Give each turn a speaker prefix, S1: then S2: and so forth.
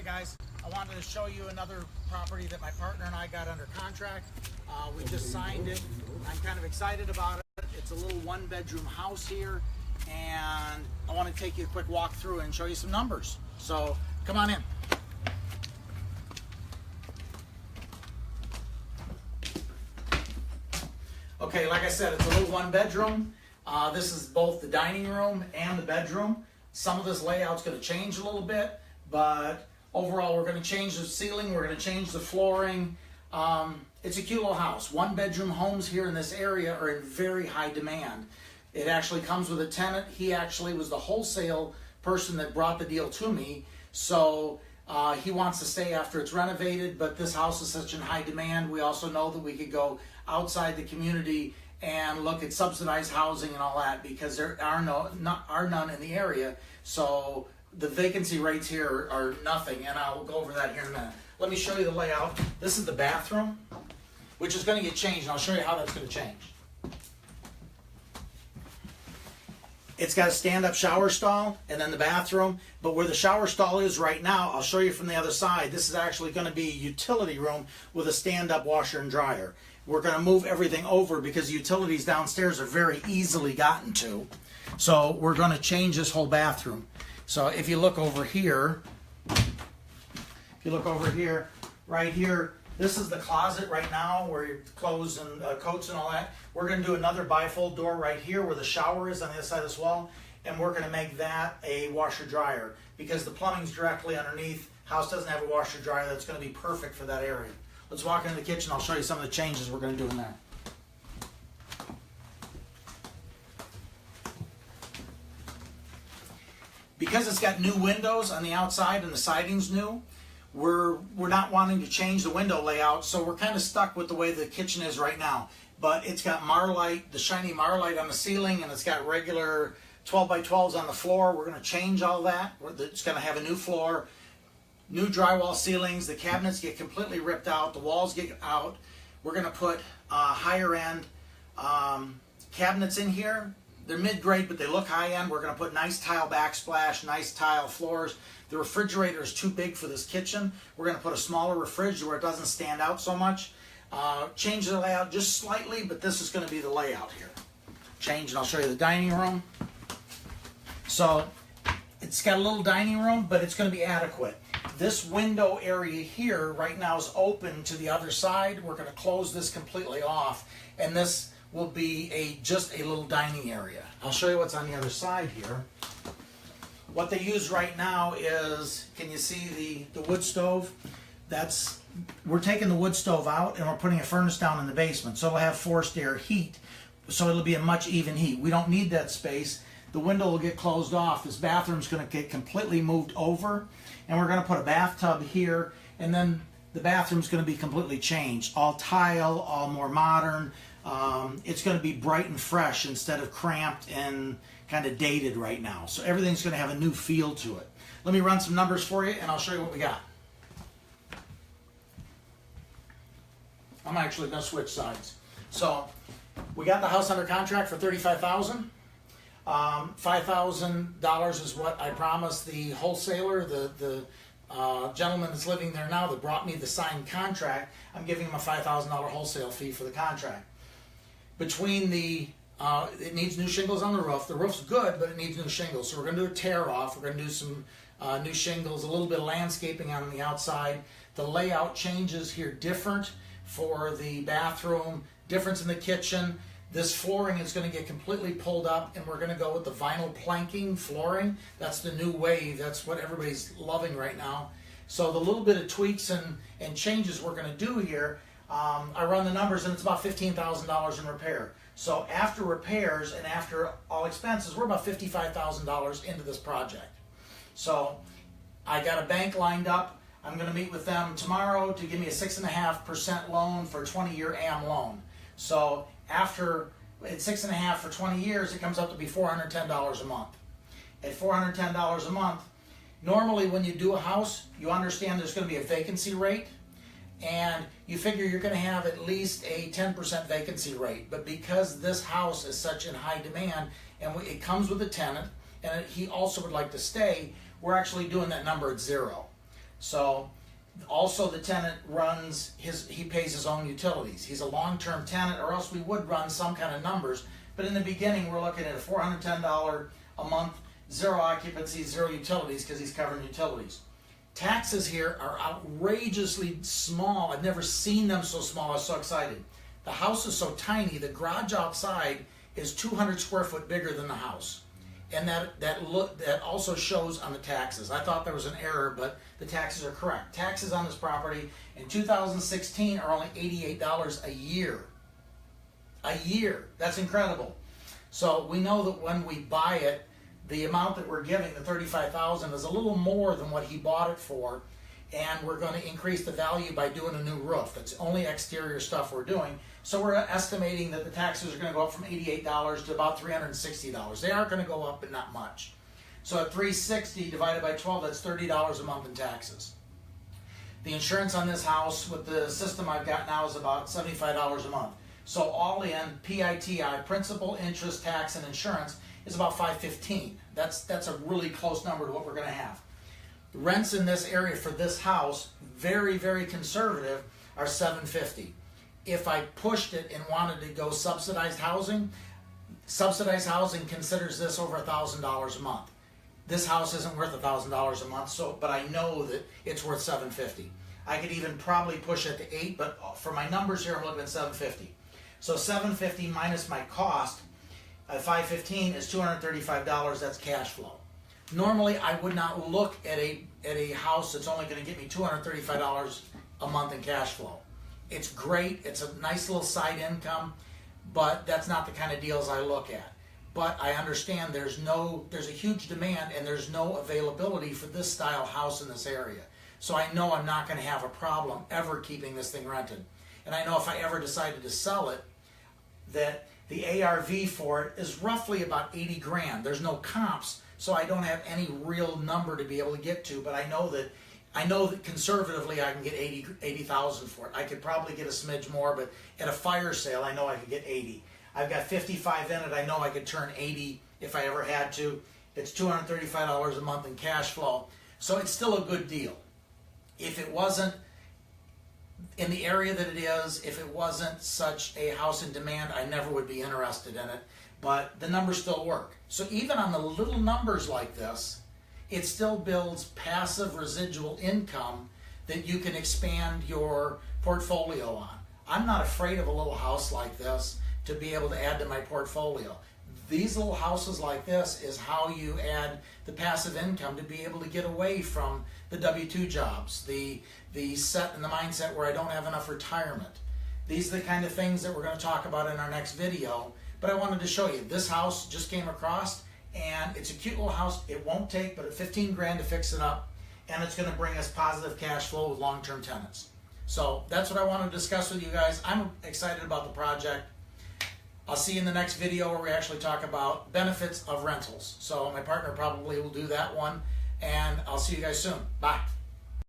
S1: Guys, I wanted to show you another property that my partner and I got under contract. We just signed it. I'm kind of excited about it. It's a little one-bedroom house here, and I want to take you a quick walk through and show you some numbers. So come on in. Okay, like I said, it's a little one-bedroom. This is both the dining room and the bedroom. Some of this layout's going to change a little bit, but overall, we're going to change the ceiling, we're going to change the flooring. It's a cute little house. One-bedroom homes here in this area are in very high demand. It actually comes with a tenant. He actually was the wholesale person that brought the deal to me. So he wants to stay after it's renovated, but this house is such in high demand. We also know that we could go outside the community and look at subsidized housing and all that, because there are none in the area. So the vacancy rates here are nothing, and I'll go over that here in a minute. Let me show you the layout. This is the bathroom, which is going to get changed, and I'll show you how that's going to change. It's got a stand-up shower stall and then the bathroom, but where the shower stall is right now, I'll show you from the other side, this is actually going to be a utility room with a stand-up washer and dryer. We're going to move everything over because utilities downstairs are very easily gotten to. So we're going to change this whole bathroom. So if you look over here, right here, this is the closet right now where your clothes and coats and all that. We're going to do another bifold door right here where the shower is on the other side of this wall, and we're going to make that a washer dryer because the plumbing's directly underneath. House doesn't have a washer dryer. That's going to be perfect for that area. Let's walk into the kitchen. I'll show you some of the changes we're going to do in there. Because it's got new windows on the outside and the siding's new, we're not wanting to change the window layout, so we're kind of stuck with the way the kitchen is right now. But it's got Marlite, the shiny Marlite on the ceiling, and it's got regular 12 by 12s on the floor. We're going to change all that. It's going to have a new floor, new drywall ceilings. The cabinets get completely ripped out. The walls get out. We're going to put higher end cabinets in here. They're mid-grade, but they look high-end. We're going to put nice tile backsplash, nice tile floors. The refrigerator is too big for this kitchen. We're going to put a smaller refrigerator where it doesn't stand out so much. Change the layout just slightly, but this is going to be the layout here. Change, and I'll show you the dining room. So it's got a little dining room, but it's going to be adequate. This window area here right now is open to the other side. We're going to close this completely off, and this will be just a little dining area. I'll show you what's on the other side here. What they use right now is, can you see the wood stove? We're taking the wood stove out and we're putting a furnace down in the basement, so it'll have forced air heat, so it'll be a much even heat. We don't need that space. The window will get closed off. This bathroom's going to get completely moved over, and we're going to put a bathtub here, and then the bathroom's going to be completely changed. All tile, all more modern. It's going to be bright and fresh instead of cramped and kind of dated right now. So everything's going to have a new feel to it. Let me run some numbers for you, and I'll show you what we got. I'm actually going to switch sides. So we got the house under contract for $35,000. $5,000 is what I promised the wholesaler, the gentleman that's living there now that brought me the signed contract. I'm giving him a $5,000 wholesale fee for the contract. Between it needs new shingles on the roof. The roof's good, but it needs new shingles. So we're going to do a tear off. We're going to do some new shingles, a little bit of landscaping on the outside. The layout changes here different for the bathroom, difference in the kitchen. This flooring is going to get completely pulled up, and we're going to go with the vinyl planking flooring. That's the new wave. That's what everybody's loving right now. So the little bit of tweaks and changes we're going to do here, I run the numbers, and it's about $15,000 in repair. So after repairs and after all expenses, we're about $55,000 into this project. So I got a bank lined up. I'm going to meet with them tomorrow to give me a 6.5% loan for a 20-year AM loan. So after it's 6.5 for 20 years, it comes up to be $410 a month. At $410 a month, normally when you do a house, you understand there's going to be a vacancy rate, and you figure you're going to have at least a 10% vacancy rate. But because this house is such in high demand, and it comes with a tenant, and he also would like to stay, we're actually doing that number at 0. So also the tenant he pays his own utilities. He's a long-term tenant, or else we would run some kind of numbers. But in the beginning, we're looking at a $410 a month, zero occupancy, zero utilities, because he's covering utilities. Taxes here are outrageously small. I've never seen them so small. I was so excited. The house is so tiny, the garage outside is 200 square foot bigger than the house. And that also shows on the taxes. I thought there was an error, but the taxes are correct. Taxes on this property in 2016 are only $88 a year. A year. That's incredible. So we know that when we buy it, the amount that we're giving, the $35,000, is a little more than what he bought it for, and we're going to increase the value by doing a new roof. That's only exterior stuff we're doing. So we're estimating that the taxes are going to go up from $88 to about $360. They are going to go up, but not much. So at $360 divided by 12, that's $30 a month in taxes. The insurance on this house with the system I've got now is about $75 a month. So all in, PITI, principal, interest, tax, and insurance, is about $515. That's a really close number to what we're going to have. The rents in this area for this house, very, very conservative, are $750. If I pushed it and wanted to go subsidized housing considers this over $1,000 a month. This house isn't worth $1,000 a month, but I know that it's worth $750. I could even probably push it to $8, but for my numbers here, I'm looking at $750. So $750 minus my cost, $515 is $235. That's cash flow. Normally, I would not look at a house that's only going to get me $235 a month in cash flow. It's great. It's a nice little side income, but that's not the kind of deals I look at. But I understand there's a huge demand and there's no availability for this style house in this area. So I know I'm not going to have a problem ever keeping this thing rented. And I know if I ever decided to sell it, that the ARV for it is roughly about 80 grand. There's no comps, so I don't have any real number to be able to get to, but I know that conservatively I can get 80,000 for it. I could probably get a smidge more, but at a fire sale I know I could get 80. I've got 55 in it. I know I could turn 80 if I ever had to. It's $235 a month in cash flow, so it's still a good deal. If it wasn't in the area that it is, if it wasn't such a house in demand, I never would be interested in it. But the numbers still work. So even on the little numbers like this, it still builds passive residual income that you can expand your portfolio on. I'm not afraid of a little house like this to be able to add to my portfolio. These little houses like this is how you add the passive income to be able to get away from the W-2 jobs, the set and the mindset where I don't have enough retirement. These are the kind of things that we're going to talk about in our next video. But I wanted to show you, this house just came across, and it's a cute little house. It won't take but 15 grand to fix it up, and it's going to bring us positive cash flow with long-term tenants. So that's what I want to discuss with you guys. I'm excited about the project. I'll see you in the next video where we actually talk about benefits of rentals. So my partner probably will do that one, and I'll see you guys soon. Bye.